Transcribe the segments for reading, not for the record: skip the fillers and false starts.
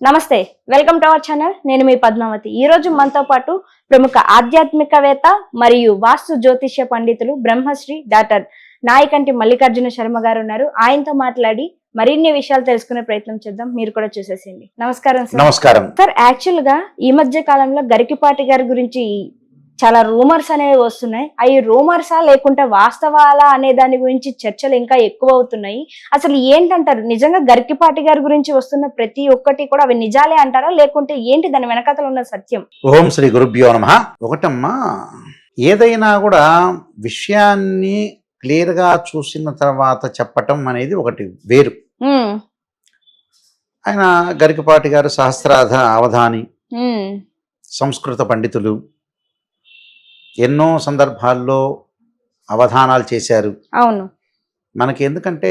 నమస్తే, welcome to our channel. నేను మీ పద్మావతి. ఈ రోజు మనతో పాటు ప్రముఖ ఆధ్యాత్మికవేత్త మరియు వాస్తు జ్యోతిష్య పండితులు బ్రహ్మశ్రీ డాక్టర్ నాయకంటి మల్లికార్జున శర్మ గారు ఉన్నారు. ఆయనతో మాట్లాడి మరిన్ని విషయాలు తెలుసుకునే ప్రయత్నం చేద్దాం. మీరు కూడా చూసేసేయండి. నమస్కారం సార్. నమస్కారం సార్, యాక్చువల్ గా ఈ మధ్య కాలంలో గరికిపాటి గారి గురించి చాలా రూమర్స్ అనేవి వస్తున్నాయి. అవి రూమర్సా లేకుంటే వాస్తవాలా అనే దాని గురించి చర్చలు ఇంకా ఎక్కువ అవుతున్నాయి. అసలు ఏంటంటారు, నిజంగా గరికిపాటి గారి గురించి వస్తున్న ప్రతి ఒక్కటి కూడా అవి నిజాలే అంటారా, లేకుంటే ఏంటి దాని వెనకాతల ఉన్న సత్యం? ఓం శ్రీ గురుభ్యో నమః. ఒకటమ్మా, ఏదైనా కూడా విషయాన్ని క్లియర్ గా చూసిన తర్వాత చెప్పటం అనేది ఒకటి వేరు. ఆయన గరికపాటి గారు సహస్రార్థ అవధాని, సంస్కృత పండితులు, ఎన్నో సందర్భాల్లో అవధానాలు చేశారు. అవును. మనకి ఎందుకంటే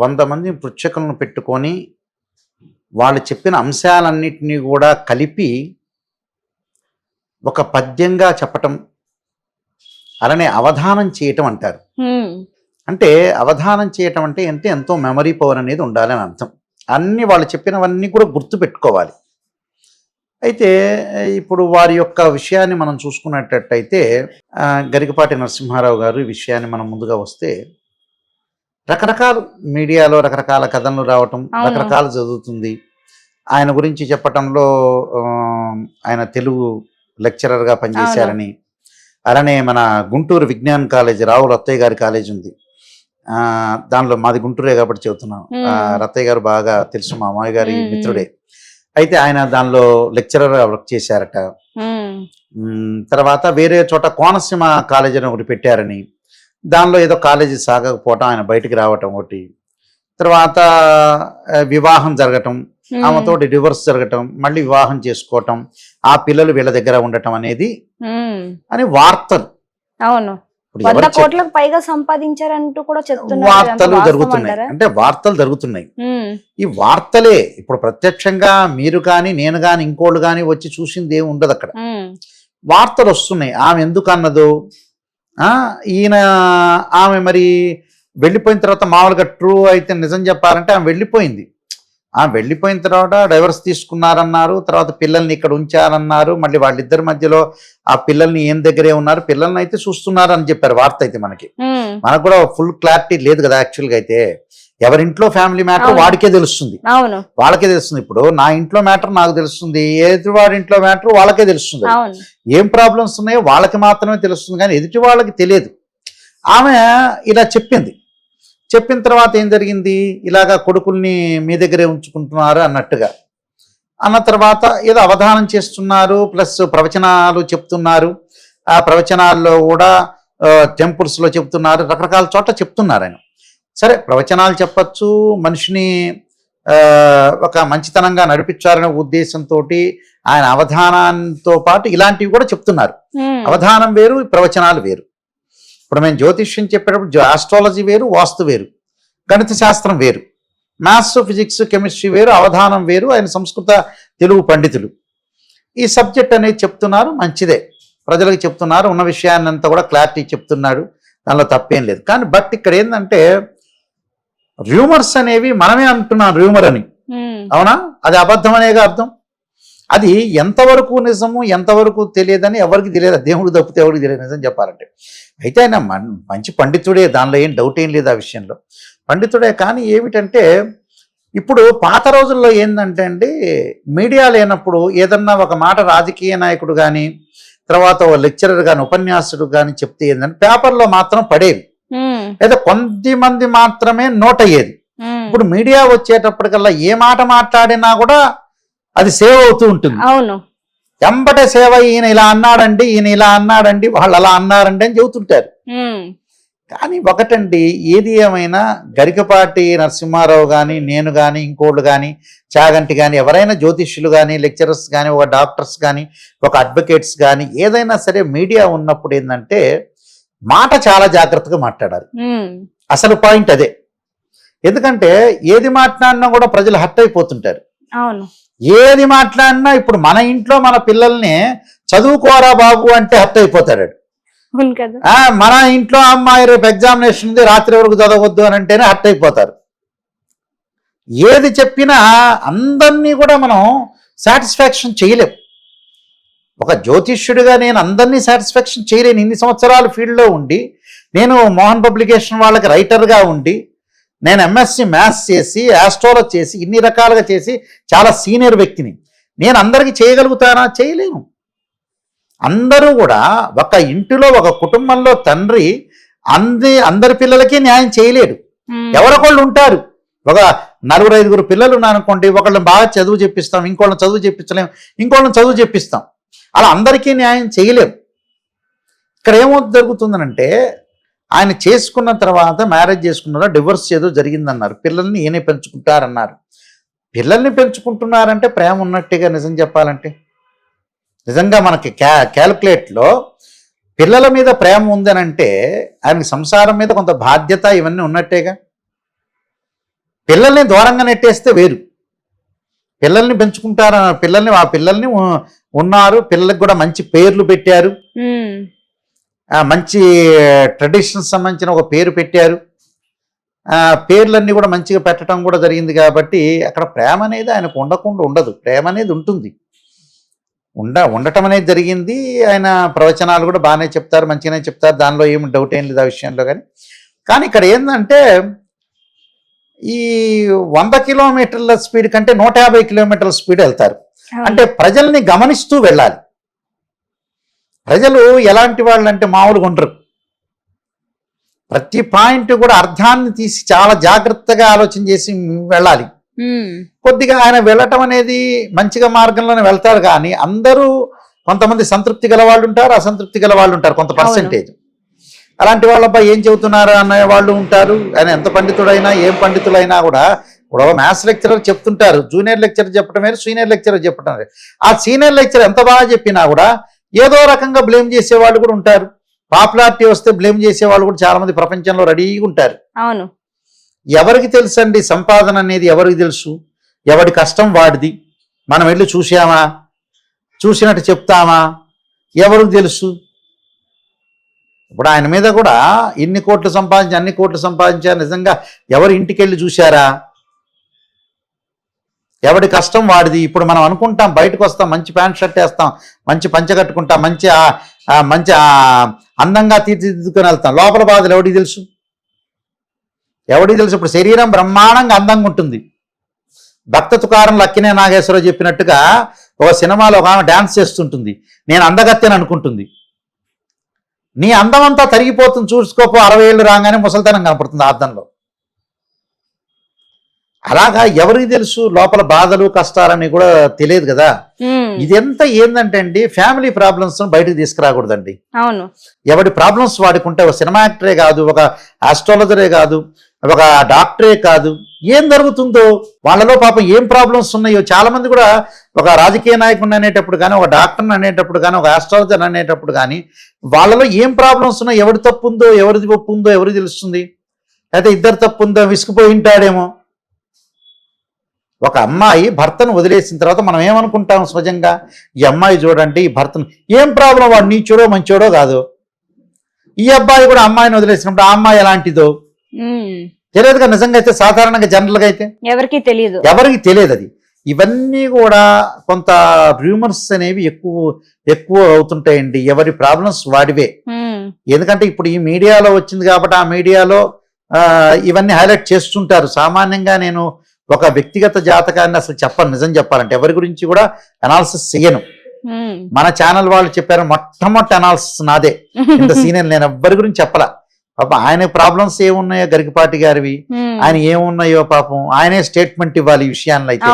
100 మంది పృచ్ఛకులను పెట్టుకొని వాళ్ళు చెప్పిన అంశాలన్నిటినీ కూడా కలిపి ఒక పద్యంగా చెప్పటం, అలానే అవధానం చేయటం అంటారు. అంటే అవధానం చేయటం అంటే ఎంతో మెమరీ పవర్ అనేది ఉండాలని అర్థం. అన్ని వాళ్ళు చెప్పినవన్నీ కూడా గుర్తు పెట్టుకోవాలి. అయితే ఇప్పుడు వారి యొక్క విషయాన్ని మనం చూసుకున్నట్టయితే గరికపాటి నరసింహారావు గారు ఈ విషయాన్ని మనం ముందుగా వస్తే రకరకాల మీడియాలో రకరకాల కథలు రావటం, రకరకాలు జరుగుతుంది. ఆయన గురించి చెప్పటంలో ఆయన తెలుగు లెక్చరర్గా పనిచేశారని, అలానే మన గుంటూరు విజ్ఞాన్ కాలేజ్, రావు రత్తయ్య గారి కాలేజ్ ఉంది, దానిలో మాది గుంటూరే కాబట్టి చెబుతున్నాం. రత్తయ్య గారు బాగా తెలుసు, మా అమ్మాయి గారి మిత్రుడే. అయితే ఆయన దానిలో లెక్చరర్ వర్క్ చేశారట. తర్వాత వేరే చోట కోనసీమ కాలేజ్ అని ఒకటి పెట్టారని, దానిలో ఏదో కాలేజీ సాగకపోవటం, ఆయన బయటికి రావటం ఒకటి, తర్వాత వివాహం జరగటం, ఆమెతోటి డివోర్స్ జరగటం, మళ్ళీ వివాహం చేసుకోవటం, ఆ పిల్లలు వీళ్ళ దగ్గర ఉండటం అనేది అని వార్తలు. అవును, 100 కోట్లకు పైగా సంపాదించారంటూ కూడా చెప్తున్నారు. వార్తలు జరుగుతున్నాయి, అంటే వార్తలు జరుగుతున్నాయి. ఈ వార్తలే ఇప్పుడు ప్రత్యక్షంగా మీరు కానీ నేను కానీ ఇంకోళ్ళు కానీ వచ్చి చూసింది ఏమి ఉండదు అక్కడ. వార్తలు వస్తున్నాయి. ఆమె ఎందుకు అన్నదో, ఈయన ఆమె మరి వెళ్ళిపోయిన తర్వాత మామూలుగా ట్రూ అయితే నిజం చెప్పాలంటే ఆమె వెళ్ళిపోయింది. ఆమె వెళ్ళిపోయిన తర్వాత డైవర్స్ తీసుకున్నారన్నారు, తర్వాత పిల్లల్ని ఇక్కడ ఉంచారన్నారు, మళ్ళీ వాళ్ళిద్దరి మధ్యలో ఆ పిల్లల్ని ఏం దగ్గరే ఉన్నారు, పిల్లల్ని అయితే చూస్తున్నారు అని చెప్పారు వార్త. అయితే మనకు కూడా ఫుల్ క్లారిటీ లేదు కదా. యాక్చువల్గా అయితే ఎవరింట్లో ఫ్యామిలీ మ్యాటర్ వాడికే తెలుస్తుంది, వాళ్ళకే తెలుస్తుంది. ఇప్పుడు నా ఇంట్లో మ్యాటర్ నాకు తెలుస్తుంది, ఎదుటి వాడి ఇంట్లో మ్యాటర్ వాళ్ళకే తెలుస్తుంది. ఏం ప్రాబ్లమ్స్ ఉన్నాయో వాళ్ళకి మాత్రమే తెలుస్తుంది, కానీ ఎదుటి వాళ్ళకి తెలియదు. ఆమె ఇలా చెప్పింది. చెప్పిన తర్వాత ఏం జరిగింది, ఇలాగా కొడుకుల్ని మీ దగ్గరే ఉంచుకుంటున్నారు అన్నట్టుగా అన్న తర్వాత ఏదో అవధానం చేస్తున్నారు, ప్లస్ ప్రవచనాలు చెప్తున్నారు. ఆ ప్రవచనాల్లో కూడా టెంపుల్స్లో చెప్తున్నారు, రకరకాల చోట్ల చెప్తున్నారు ఆయన. సరే, ప్రవచనాలు చెప్పచ్చు, మనిషిని ఒక మంచితనంగా నడిపించాలనే ఉద్దేశంతో ఆయన అవధానంతో పాటు ఇలాంటివి కూడా చెప్తున్నారు. అవధానం వేరు, ప్రవచనాలు వేరు. ఇప్పుడు మేము జ్యోతిష్యం చెప్పేటప్పుడు ఆస్ట్రాలజీ వేరు, వాస్తు వేరు, గణిత శాస్త్రం వేరు, మ్యాథ్స్, ఫిజిక్స్, కెమిస్ట్రీ వేరు, అవధానం వేరు. ఆయన సంస్కృత తెలుగు పండితులు. ఈ సబ్జెక్ట్ అనేది చెప్తున్నారు, మంచిదే, ప్రజలకు చెప్తున్నారు, ఉన్న విషయాన్ని అంతా కూడా క్లారిటీ చెప్తున్నాడు, దానిలో తప్పేం లేదు. కానీ బట్ ఇక్కడ ఏంటంటే రూమర్స్ అనేవి మనమే అంటున్నాం రూమర్ అని, అవునా? అది అబద్ధం అనేగా అర్థం. అది ఎంతవరకు నిజము ఎంతవరకు తెలియదని ఎవరికి తెలియదు, దేవుడు తప్పితే ఎవరికి తెలియదు నిజం చెప్పాలంటే. అయితే ఆయన మంచి పండితుడే, దానిలో ఏం డౌట్ ఏం లేదు, ఆ విషయంలో పండితుడే. కానీ ఏమిటంటే ఇప్పుడు పాత రోజుల్లో ఏంటంటే అండి, మీడియా లేనప్పుడు ఏదన్నా ఒక మాట రాజకీయ నాయకుడు కానీ, తర్వాత లెక్చరర్ కానీ, ఉపన్యాసుడు కానీ చెప్తే ఏంటంటే పేపర్లో మాత్రం పడేవి, లేదా కొంతమంది మాత్రమే నోట్ అయ్యేది. ఇప్పుడు మీడియా వచ్చేటప్పటికల్లా ఏ మాట మాట్లాడినా కూడా అది సేవ్ అవుతూ ఉంటుంది. అవును, ఎంబటే సేవ, ఈయన ఇలా అన్నాడండి, ఈయన ఇలా అన్నాడండి, వాళ్ళు అలా అన్నారండి అని చెబుతుంటారు. కానీ ఒకటండి, ఏది ఏమైనా గరికపాటి నరసింహారావు కానీ, నేను కానీ, ఇంకోళ్ళు కానీ, చాగంటి కానీ, ఎవరైనా జ్యోతిష్యులు కానీ, లెక్చరర్స్ కానీ, ఒక డాక్టర్స్ కానీ, ఒక అడ్వకేట్స్ కానీ, ఏదైనా సరే మీడియా ఉన్నప్పుడు ఏంటంటే మాట చాలా జాగ్రత్తగా మాట్లాడాలి. అసలు పాయింట్ అదే. ఎందుకంటే ఏది మాట్లాడినా కూడా ప్రజలు హర్ట్ అయిపోతుంటారు. అవును, ఏది మాట్లాడినా ఇప్పుడు మన ఇంట్లో మన పిల్లల్ని చదువుకోరా బాబు అంటే హర్ట్ అయిపోతాడు. మన ఇంట్లో అమ్మాయి రేపు ఎగ్జామినేషన్ ఉంది, రాత్రి వరకు చదవద్దు అని అంటేనే హర్ట్ అయిపోతారు. ఏది చెప్పినా అందరినీ కూడా మనం సాటిస్ఫాక్షన్ చేయలేం. ఒక జ్యోతిష్యుడిగా నేను అందరినీ సాటిస్ఫాక్షన్ చేయలేను. ఇన్ని సంవత్సరాలు ఫీల్డ్లో ఉండి, నేను మోహన్ పబ్లికేషన్ వాళ్ళకి రైటర్గా ఉండి, నేను ఎంఎస్సి మ్యాథ్స్ చేసి, ఆస్ట్రాలజీ చేసి, ఇన్ని రకాలుగా చేసి చాలా సీనియర్ వ్యక్తిని. నేను అందరికీ చేయగలుగుతానా? చేయలేను. అందరూ కూడా ఒక ఇంటిలో ఒక కుటుంబంలో తండ్రి అందరి పిల్లలకి న్యాయం చేయలేడు. ఎవరొకళ్ళు ఉంటారు. ఒక 4-5 పిల్లలు ఉన్నారనుకోండి, ఒకళ్ళని బాగా చదువు చెప్పిస్తాం, ఇంకోళ్ళని చదువు చెప్పించలేం, ఇంకోళ్ళని చదువు చెప్పిస్తాం. అలా అందరికీ న్యాయం చేయలేం. ఇక్కడ ఏమో జరుగుతుందనంటే, ఆయన చేసుకున్న తర్వాత మ్యారేజ్ చేసుకున్నారో డివోర్స్ ఏదో జరిగిందన్నారు. పిల్లల్ని ఈయనే పెంచుకుంటారన్నారు. పిల్లల్ని పెంచుకుంటున్నారంటే ప్రేమ ఉన్నట్టుగా నిజం చెప్పాలంటే, నిజంగా మనకి క్యాలిక్యులేట్లో పిల్లల మీద ప్రేమ ఉందనంటే ఆయనకి సంసారం మీద కొంత బాధ్యత ఇవన్నీ ఉన్నట్టేగా. పిల్లల్ని దూరంగా నెట్టేస్తే వేరు. పిల్లల్ని పెంచుకుంటారు, పిల్లల్ని ఉన్నారు, పిల్లలకు కూడా మంచి పేర్లు పెట్టారు, మంచి ట్రెడిషన్స్ సంబంధించిన ఒక పేరు పెట్టారు. పేర్లన్నీ కూడా మంచిగా పెట్టడం కూడా జరిగింది. కాబట్టి అక్కడ ప్రేమ అనేది ఆయనకు ఉండకుండా ఉండదు. ప్రేమ అనేది ఉంటుంది, ఉండటం అనేది జరిగింది. ఆయన ప్రవచనాలు కూడా బాగానే చెప్తారు, మంచిగానే చెప్తారు, దానిలో ఏమి డౌట్ ఏం లేదు ఆ విషయంలో. కానీ ఇక్కడ ఏంటంటే, ఈ 100 కిలోమీటర్ల స్పీడ్ కంటే 150 కిలోమీటర్ల స్పీడ్ వెళ్తారు. అంటే ప్రజల్ని గమనిస్తూ వెళ్ళాలి. ప్రజలు ఎలాంటి వాళ్ళు అంటే మామూలుగా ఉండరు. ప్రతి పాయింట్ కూడా అర్థాన్ని తీసి చాలా జాగ్రత్తగా ఆలోచన చేసి వెళ్ళాలి. కొద్దిగా ఆయన వెళ్ళటం అనేది మంచిగా మార్గంలోనే వెళ్తారు. కానీ అందరూ, కొంతమంది సంతృప్తి గల వాళ్ళు ఉంటారు, అసంతృప్తి గల వాళ్ళు ఉంటారు, కొంత పర్సెంటేజ్. అలాంటి వాళ్ళబ్బా ఏం చెబుతున్నారు అనే వాళ్ళు ఉంటారు. ఆయన ఎంత పండితుడైనా, ఏం పండితులైనా కూడా ఇప్పుడు మ్యాథ్స్ లెక్చరర్ చెప్తుంటారు, జూనియర్ లెక్చరర్ చెప్పడం వేరు, సీనియర్ లెక్చరర్ చెప్పడం వేరు. ఆ సీనియర్ లెక్చరర్ ఎంత బాగా చెప్పినా కూడా ఏదో రకంగా బ్లేమ్ చేసేవాళ్ళు కూడా ఉంటారు. పాపులారిటీ వస్తే బ్లేమ్ చేసేవాళ్ళు కూడా చాలా మంది ప్రపంచంలో రెడీగా ఉంటారు. అవును. ఎవరికి తెలుసు అండి సంపాదన అనేది? ఎవరికి తెలుసు? ఎవడి కష్టం వాడిది. మనం వెళ్ళి చూసామా, చూసినట్టు చెప్తామా? ఎవరికి తెలుసు? ఇప్పుడు ఆయన మీద కూడా ఇన్ని కోట్లు సంపాదించి, అన్ని కోట్లు సంపాదించారు, నిజంగా ఎవరి ఇంటికి వెళ్ళి చూశారా? ఎవడి కష్టం వాడిది. ఇప్పుడు మనం అనుకుంటాం, బయటకు వస్తాం, మంచి ప్యాంట్ షర్ట్ వేస్తాం, మంచి పంచ కట్టుకుంటాం, మంచి అందంగా తీర్చిదిద్దుకొని వెళ్తాం. లోపల బాధలు ఎవడికి తెలుసు? ఎవడికి తెలుసు? ఇప్పుడు శరీరం బ్రహ్మాండంగా అందంగా ఉంటుంది. భక్త తుకారం లక్కినే నాగేశ్వరరావు చెప్పినట్టుగా ఒక సినిమాలో ఒక ఆమె డ్యాన్స్ చేస్తుంటుంది, నేను అందగత్తెని అనుకుంటుంది. నీ అందం అంతా తరిగిపోతుంది, చూసుకోపో, 60 ఏళ్ళు రాగానే ముసలితనం కనపడుతుంది అద్దంలో. అలాగా ఎవరికి తెలుసు లోపల బాధలు కష్టాలని కూడా తెలియదు కదా. ఇదంతా ఏంటంటే అండి, ఫ్యామిలీ ప్రాబ్లమ్స్ బయటకు తీసుకురాకూడదండి. అవును. ఎవడి ప్రాబ్లమ్స్ వాడుకుంటే, ఒక సినిమా యాక్టరే కాదు, ఒక ఆస్ట్రాలజరే కాదు, ఒక డాక్టరే కాదు, ఏం జరుగుతుందో వాళ్ళలో పాపం ఏం ప్రాబ్లమ్స్ ఉన్నాయో. చాలా మంది కూడా ఒక రాజకీయ నాయకుడిని అనేటప్పుడు కానీ, ఒక డాక్టర్ని అనేటప్పుడు కానీ, ఒక ఆస్ట్రాలజర్ అనేటప్పుడు కానీ, వాళ్ళలో ఏం ప్రాబ్లమ్స్ ఉన్నాయో, ఎవరి తప్పు ఉందో, ఎవరిది ఒప్పు ఉందో ఎవరికి తెలుస్తుంది? అయితే ఇద్దరు తప్పు ఉందో, విసిగిపోయి ఉంటాడేమో. ఒక అమ్మాయి భర్తను వదిలేసిన తర్వాత మనం ఏమనుకుంటాం సహజంగా? ఈ అమ్మాయి చూడండి, ఈ భర్తను ఏం ప్రాబ్లం, వాడు నీచోడో మంచోడో కాదు. ఈ అబ్బాయి కూడా అమ్మాయిని వదిలేసినప్పుడు ఆ అమ్మాయి ఎలాంటిదో తెలియదుగా. నిజంగా అయితే సాధారణంగా జనరల్గా అయితే ఎవరికి తెలియదు అది. ఇవన్నీ కూడా కొంత రూమర్స్ అనేవి ఎక్కువ అవుతుంటాయండి. ఎవరి ప్రాబ్లమ్స్ వాడివే. ఎందుకంటే ఇప్పుడు ఈ మీడియాలో వచ్చింది కాబట్టి ఆ మీడియాలో ఇవన్నీ హైలైట్ చేస్తుంటారు. సామాన్యంగా నేను ఒక వ్యక్తిగత జాతకాన్ని అసలు చెప్పను, నిజం చెప్పాలంటే. ఎవరి గురించి కూడా అనాలిసిస్ చెయ్యను. మన ఛానల్ వాళ్ళు చెప్పారు, మొట్టమొదటి అనాలిసిస్ నాదే. ఇంత సీనియర్ నేను ఎవ్వరి గురించి చెప్పలా. పాపం ఆయన ప్రాబ్లమ్స్ ఏమున్నాయో గరికపాటి గారివి, ఆయన ఏమున్నాయో పాపం ఆయనే స్టేట్మెంట్ ఇవ్వాలి ఈ విషయాల్లో. అయితే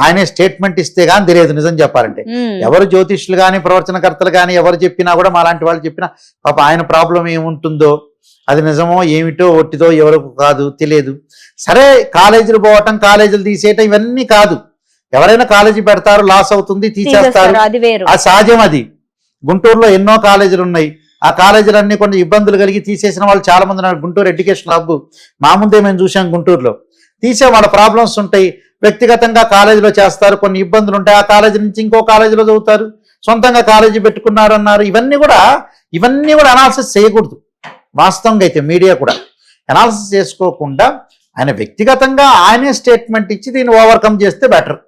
ఆయనే స్టేట్మెంట్ ఇస్తే గానీ తెలియదు నిజం చెప్పాలంటే. ఎవరు జ్యోతిష్యులు కానీ, ప్రవచనకర్తలు కానీ ఎవరు చెప్పినా కూడా, మా లాంటి వాళ్ళు చెప్పినా పాపం ఆయన ప్రాబ్లం ఏముంటుందో, అది నిజమో ఏమిటో ఒట్టిదో ఎవరికి కాదు తెలియదు. సరే, కాలేజీలు పోవటం, కాలేజీలు తీసేయటం ఇవన్నీ కాదు. ఎవరైనా కాలేజీ పెడతారు, లాస్ అవుతుంది, తీసేస్తారు, అది సహజం. అది గుంటూరులో ఎన్నో కాలేజీలు ఉన్నాయి. ఆ కాలేజీలన్నీ కొన్ని ఇబ్బందులు కలిగి తీసేసిన వాళ్ళు చాలా మంది ఉన్నారు. గుంటూరు ఎడ్యుకేషన్ హబ్ మా ముందే మేము చూసాం. గుంటూరులో తీసే వాళ్ళ ప్రాబ్లమ్స్ ఉంటాయి, వ్యక్తిగతంగా కాలేజీలో చేస్తారు, కొన్ని ఇబ్బందులు ఉంటాయి. ఆ కాలేజీ నుంచి ఇంకో కాలేజీలో చదువుతారు, సొంతంగా కాలేజీ పెట్టుకున్నారు అన్నారు. ఇవన్నీ కూడా అనాలిసిస్ చేయకూడదు. వాస్తవంగా అయితే మీడియా కూడా అనాలిసిస్ చేసుకోకుండా ఆయన వ్యక్తిగతంగా ఆయనే స్టేట్మెంట్ ఇచ్చి దీన్ని ఓవర్కమ్ చేస్తే బెటర్.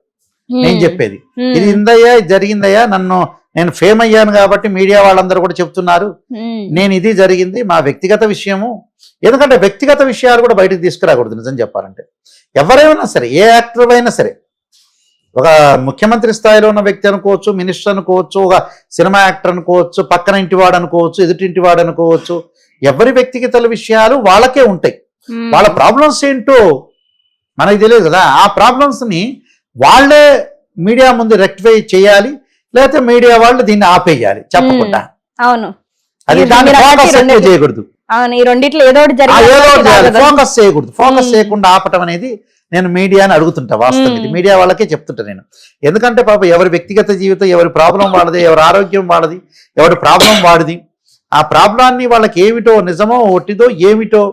నేను చెప్పేది ఇది ఇందయ్యా, ఇది జరిగిందయ్యా, నేను ఫేమ్ అయ్యాను కాబట్టి మీడియా వాళ్ళందరూ కూడా చెప్తున్నారు, నేను ఇది జరిగింది, మా వ్యక్తిగత విషయము. ఎందుకంటే వ్యక్తిగత విషయాలు కూడా బయటకు తీసుకురాకూడదు. నిజం చెప్పాలంటే ఎవరైనా సరే, ఏ యాక్టర్ అయినా సరే, ఒక ముఖ్యమంత్రి స్థాయిలో ఉన్న వ్యక్తి అనుకోవచ్చు, మినిస్టర్ అనుకోవచ్చు, ఒక సినిమా యాక్టర్ అనుకోవచ్చు, పక్కన ఇంటివాడు అనుకోవచ్చు, ఎదుటింటివాడు అనుకోవచ్చు, ఎవరి వ్యక్తిగత విషయాలు వాళ్ళకే ఉంటాయి. వాళ్ళ ప్రాబ్లమ్స్ ఏంటో మనకి తెలియదు కదా. ఆ ప్రాబ్లమ్స్ ని వాళ్ళే మీడియా ముందు రెక్టిఫై చేయాలి, లేకపోతే మీడియా వాళ్ళు దీన్ని ఆపేయాలి చెప్పకుండా. అవును, అది దాన్ని ఫోకస్ చేయకూడదు. అవును, ఈ రెండిట్లో ఏదో ఒకటి ఫోకస్ చేయకూడదు. ఫోకస్ చేయకుండా ఆపటం అనేది నేను మీడియాని అడుగుతుంటా. వాస్తవం ఇది మీడియా వాళ్ళకే చెప్తుంటా నేను. ఎందుకంటే పాప ఎవరి వ్యక్తిగత జీవితం, ఎవరి ప్రాబ్లం వాళ్ళది, ఎవరి ఆరోగ్యం వాళ్ళది, ఎవరి ప్రాబ్లం వాడిది. ఆ ప్రాబ్లాన్ని వాళ్ళకి ఏమిటో, నిజమో ఒట్టిదో ఏమిటో,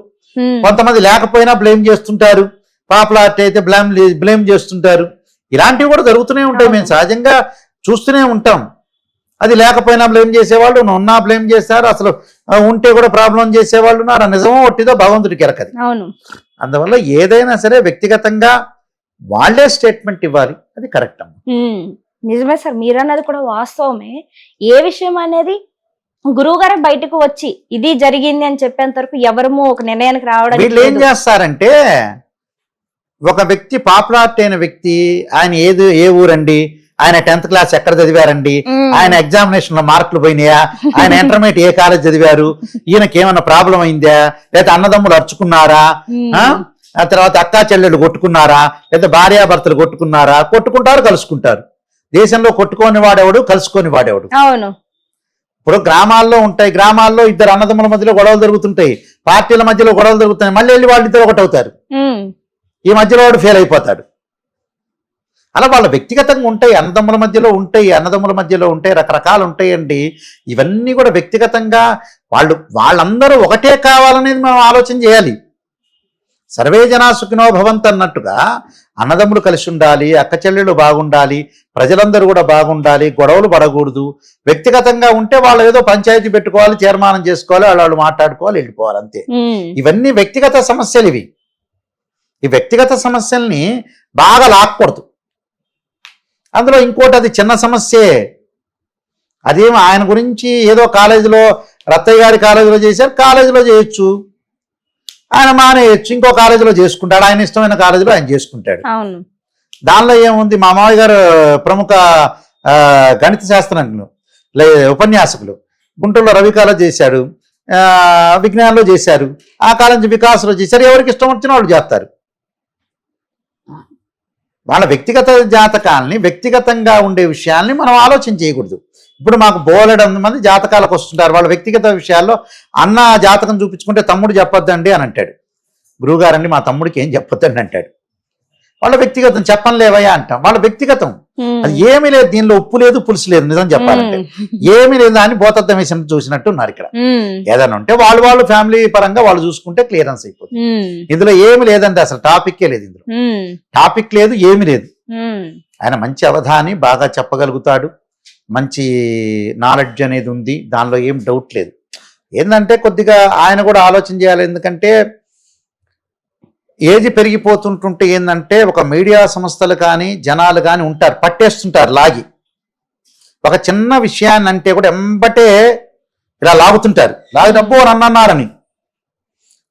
కొంతమంది లేకపోయినా బ్లేమ్ చేస్తుంటారు, పాపులారిటీ అయితే బ్లేమ్ చేస్తుంటారు. ఇలాంటివి కూడా జరుగుతూనే ఉంటాయి, మేము సహజంగా చూస్తూనే ఉంటాం. అది లేకపోయినా బ్లేమ్ చేసేవాళ్ళు ఉన్నా బ్లేమ్ చేస్తారు, అసలు ఉంటే కూడా ప్రాబ్లం చేసేవాళ్ళు ఉన్నారు. నిజమో ఒట్టిదో భగవంతుడికి ఎరకది. అందువల్ల ఏదైనా సరే వ్యక్తిగతంగా వాళ్ళే స్టేట్మెంట్ ఇవ్వాలి, అది కరెక్ట్ అమ్మ. నిజమే సార్, మీరన్నది కూడా వాస్తవమే. ఏ విషయం అనేది గురువు గారు బయటకు వచ్చి ఇది జరిగింది అని చెప్పేంత వరకు ఎవరము ఒక నిర్ణయానికి రావడం. వీళ్ళు ఏం చేస్తారంటే, ఒక వ్యక్తి పాపులారిటీ అయిన వ్యక్తి, ఆయన ఏ ఊరండి, ఆయన 10th క్లాస్ ఎక్కడ చదివారండి, ఆయన ఎగ్జామినేషన్ లో మార్కులు పోయినాయా, ఆయన ఇంటర్మీడియట్ ఏ కాలేజ్ చదివారు, ఈయనకి ఏమన్నా ప్రాబ్లం అయిందా, లేదా అన్నదమ్ములు అరుచుకున్నారా, ఆ తర్వాత అక్కా చెల్లెళ్ళు కొట్టుకున్నారా, లేదా భార్యాభర్తలు కొట్టుకున్నారా. కొట్టుకుంటారు, కలుసుకుంటారు. దేశంలో కొట్టుకోని వాడేవాడు, కలుసుకొని వాడేవాడు. అవును, ఇప్పుడు గ్రామాల్లో ఉంటాయి, గ్రామాల్లో ఇద్దరు అన్నదమ్ముల మధ్యలో గొడవలు జరుగుతుంటాయి, పార్టీల మధ్యలో గొడవలు జరుగుతాయి, మళ్ళీ వెళ్ళి వాళ్ళిద్దరు ఒకటి అవుతారు, ఈ మధ్యలో వాడు ఫెయిల్ అయిపోతాడు. అలా వాళ్ళ వ్యక్తిగతంగా ఉంటాయి, అన్నదమ్ముల మధ్యలో ఉంటాయి, రకరకాలు ఉంటాయండి. ఇవన్నీ కూడా వ్యక్తిగతంగా వాళ్ళందరూ ఒకటే కావాలనేది మనం ఆలోచన చేయాలి. సర్వే జనా సుఖినో భవంతు అన్నట్టుగా అన్నదమ్ములు కలిసి ఉండాలి, అక్క చెల్లెళ్ళు బాగుండాలి, ప్రజలందరూ కూడా బాగుండాలి, గొడవలు పడకూడదు. వ్యక్తిగతంగా ఉంటే వాళ్ళు ఏదో పంచాయతీ పెట్టుకోవాలి, తీర్మానం చేసుకోవాలి, వాళ్ళు మాట్లాడుకోవాలి, వెళ్ళిపోవాలి, అంతే. ఇవన్నీ వ్యక్తిగత సమస్యలు. ఈ వ్యక్తిగత సమస్యల్ని బాగా లాక్కూడదు. అందులో ఇంకోటి, అది చిన్న సమస్యే. అదేమో ఆయన గురించి ఏదో కాలేజీలో, రత్తయ్య గారి కాలేజీలో చేశారు, కాలేజీలో చేయొచ్చు, ఆయన మానేయచ్చు, ఇంకో కాలేజీలో చేసుకుంటాడు, ఆయన ఇష్టమైన కాలేజీలో ఆయన చేసుకుంటాడు. దానిలో ఏముంది. మా మామయ్య గారు ప్రముఖ గణిత శాస్త్రజ్ఞులు, ఉపన్యాసకులు, గుంటూరులో రవి కాలేజ్ చేశాడు, విజ్ఞానంలో చేశారు, ఆ కాలేజీ వికాసంలో చేశారు. ఎవరికి ఇష్టం వచ్చిన వాళ్ళు చేస్తారు. వాళ్ళ వ్యక్తిగత జాతకాలని, వ్యక్తిగతంగా ఉండే విషయాల్ని మనం ఆలోచన చేయకూడదు. ఇప్పుడు మాకు బోలెడంత మంది జాతకాలకు వస్తుంటారు, వాళ్ళ వ్యక్తిగత విషయాల్లో అన్న జాతకం చూపించుకుంటే తమ్ముడు చెప్పొద్దండి అని అంటాడు. గురువుగారండి మా తమ్ముడికి ఏం చెప్పొద్దండి అంటాడు. వాళ్ళ వ్యక్తిగతం, చెప్పలేవయ్యా అంటాం, వాళ్ళ వ్యక్తిగతం. అది ఏమీ లేదు, దీనిలో ఉప్పు లేదు పులుసు లేదు. నిజం చెప్పాలంటే ఏమీ లేదు అని భూతద్దం వేసిన చూసినట్టు ఉన్నారు ఇక్కడ. ఏదైనా ఉంటే వాళ్ళు ఫ్యామిలీ పరంగా వాళ్ళు చూసుకుంటే క్లియరెన్స్ అయిపోతుంది. ఇందులో ఏమి లేదండి, అసలు టాపిక్కే లేదు, ఇందులో టాపిక్ లేదు, ఏమి లేదు. ఆయన మంచి అవధాని, బాగా చెప్పగలుగుతాడు, మంచి నాలెడ్జ్ అనేది ఉంది, దానిలో ఏం డౌట్ లేదు. ఏంటంటే కొద్దిగా ఆయన కూడా ఆలోచన చేయాలి. ఎందుకంటే ఏజ్ పెరిగిపోతుంటుంటే ఏంటంటే, ఒక మీడియా సంస్థలు కానీ జనాలు కానీ ఉంటారు, పట్టేస్తుంటారు లాగి. ఒక చిన్న విషయాన్ని అంటే కూడా ఎంబటే ఇలా లాగుతుంటారు, లాగినబ్బో అన్నారని.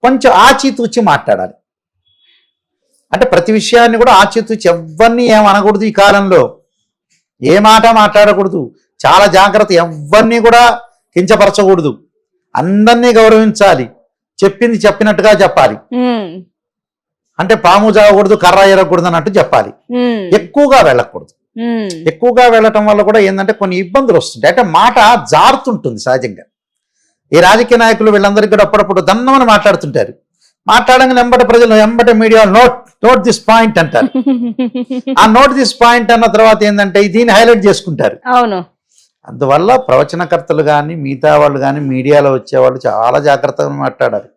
కొంచెం ఆచితూచి మాట్లాడాలి. అంటే ప్రతి విషయాన్ని కూడా ఆచితూచి, ఎవరిని ఏమనకూడదు. ఈ కాలంలో ఏ మాట మాట్లాడకూడదు, చాలా జాగ్రత్త. ఎవరిని కూడా కించపరచకూడదు, అందరినీ గౌరవించాలి, చెప్పింది చెప్పినట్టుగా చెప్పాలి. అంటే పాము జాగకూడదు, కర్ర ఎరగకూడదు అన్నట్టు చెప్పాలి. ఎక్కువగా వెళ్ళకూడదు. ఎక్కువగా వెళ్ళటం వల్ల కూడా ఏంటంటే కొన్ని ఇబ్బందులు వస్తుంటాయి. అంటే మాట జారుతుంటుంది సహజంగా. ఈ రాజకీయ నాయకులు వీళ్ళందరికీ కూడా అప్పుడప్పుడు దన్నమని మాట్లాడుతుంటారు. మాట్లాడంగానే ప్రజలు మీడియా నోట్ దిస్ పాయింట్ అంటారు. ఆ నోట్ దిస్ పాయింట్ అన్న తర్వాత ఏంటంటే దీన్ని హైలైట్ చేసుకుంటారు. అవును. అందువల్ల ప్రవచనకర్తలు కానీ మిగతా వాళ్ళు కానీ మీడియాలో వచ్చేవాళ్ళు చాలా జాగ్రత్తగా మాట్లాడాలి.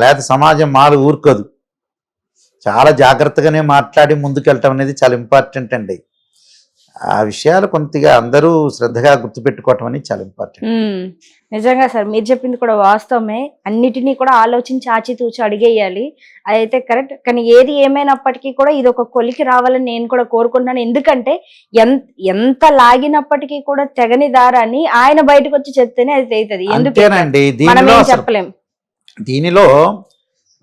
లేకపోతే సమాజం మాలు ఊరుకోదు. చాలా జాగ్రత్తగానే మాట్లాడి ముందుకెళ్ళటం అనేది చాలా ఇంపార్టెంట్ అండి. ఆ విషయాలు కొద్దిగా అందరూ శ్రద్ధగా గుర్తుపెట్టుకోవటం అనేది చాలా ఇంపార్టెంట్. నిజంగా సార్ మీరు చెప్పింది కూడా వాస్తవమే. అన్నిటినీ కూడా ఆలోచించి ఆచితూచి అడిగేయాలి. అదైతే కరెక్ట్. కానీ ఏది ఏమైనప్పటికీ కూడా ఇది ఒక కొలికి రావాలని నేను కూడా కోరుకుంటున్నాను. ఎందుకంటే ఎంత లాగినప్పటికీ కూడా తెగని దారాన్ని ఆయన బయటకు వచ్చి చెప్తేనే అది తెగుతుంది. అంతేనండి. మనం ఏం చెప్పలేం. దీనిలో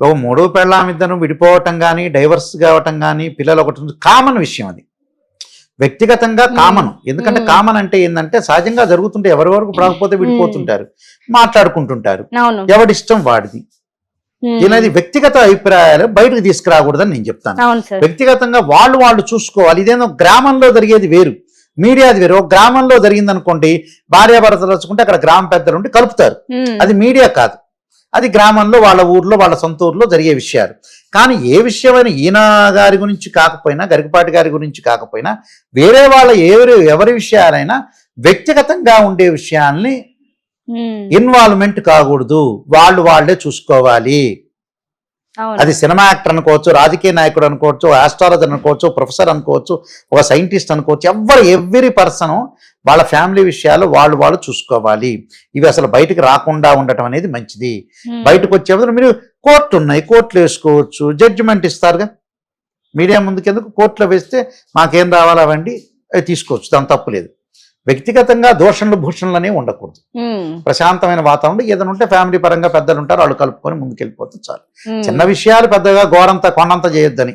ఒక మూడో పెళ్ళామిద్దరు విడిపోవటం కానీ డైవర్స్ కావటం కానీ పిల్లలు ఒకటి కామన్ విషయం. అది వ్యక్తిగతంగా కామన్. ఎందుకంటే కామన్ అంటే ఏంటంటే సహజంగా జరుగుతుంటే ఎవరి వరకు రాకపోతే విడిపోతుంటారు, మాట్లాడుకుంటుంటారు, ఎవడిష్టం వాడిది. దీనిది వ్యక్తిగత అభిప్రాయాలు బయటకు తీసుకురాకూడదని నేను చెప్తాను. వ్యక్తిగతంగా వాళ్ళు చూసుకోవాలి. ఇదేదో గ్రామంలో జరిగేది వేరు, మీడియాది వేరు. ఒక గ్రామంలో జరిగింది అనుకోండి, భార్యాభర్తలు వచ్చుకుంటే అక్కడ గ్రామ పెద్దలు ఉండి కలుపుతారు. అది మీడియా కాదు, అది గ్రామంలో వాళ్ళ ఊర్లో వాళ్ళ సొంత ఊర్లో జరిగే విషయాలు. కానీ ఏ విషయమైనా ఈయన గారి గురించి కాకపోయినా, గరికపాటి గారి గురించి కాకపోయినా, వేరే వాళ్ళ ఎవరి విషయాలైనా వ్యక్తిగతంగా ఉండే విషయాల్ని ఇన్వాల్వ్మెంట్ కాకూడదు. వాళ్ళే చూసుకోవాలి. అది సినిమా యాక్టర్ అనుకోవచ్చు, రాజకీయ నాయకుడు అనుకోవచ్చు, ఆస్ట్రాలజర్ అనుకోవచ్చు, ప్రొఫెసర్ అనుకోవచ్చు, ఒక సైంటిస్ట్ అనుకోవచ్చు, ఎవ్రీ పర్సన్ వాళ్ళ ఫ్యామిలీ విషయాలు వాళ్ళు చూసుకోవాలి. ఇవి అసలు బయటకు రాకుండా ఉండటం అనేది మంచిది. బయటకు వచ్చే మీరు కోర్టు ఉన్నాయి, కోర్టులు వేసుకోవచ్చు, జడ్జిమెంట్ ఇస్తారుగా. మీడియా ముందుకెందుకు, కోర్టులో వేస్తే మాకేం రావాలి అవండి అవి తీసుకోవచ్చు, దాని తప్పులేదు. వ్యక్తిగతంగా దోషణలు భూషణలు అనేవి ఉండకూడదు. ప్రశాంతమైన వాతావరణం ఏదైనా ఉంటే ఫ్యామిలీ పరంగా పెద్దలు ఉంటారు, వాళ్ళు కలుపుకొని ముందుకెళ్ళిపోతే చాలు. చిన్న విషయాలు పెద్దగా కొండంత చేయొద్దని,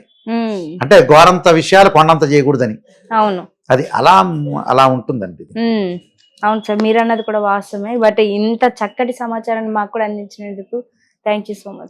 అంటే ఘోరంత విషయాలు కొండంత చేయకూడదని. అవును, అది అలా ఉంటుందండి. అవును సార్, మీరు అన్నది కూడా వాస్తవమే. బట్ ఇంత చక్కటి సమాచారాన్ని మాకు కూడా అందించినందుకు థ్యాంక్ యూ సో మచ్.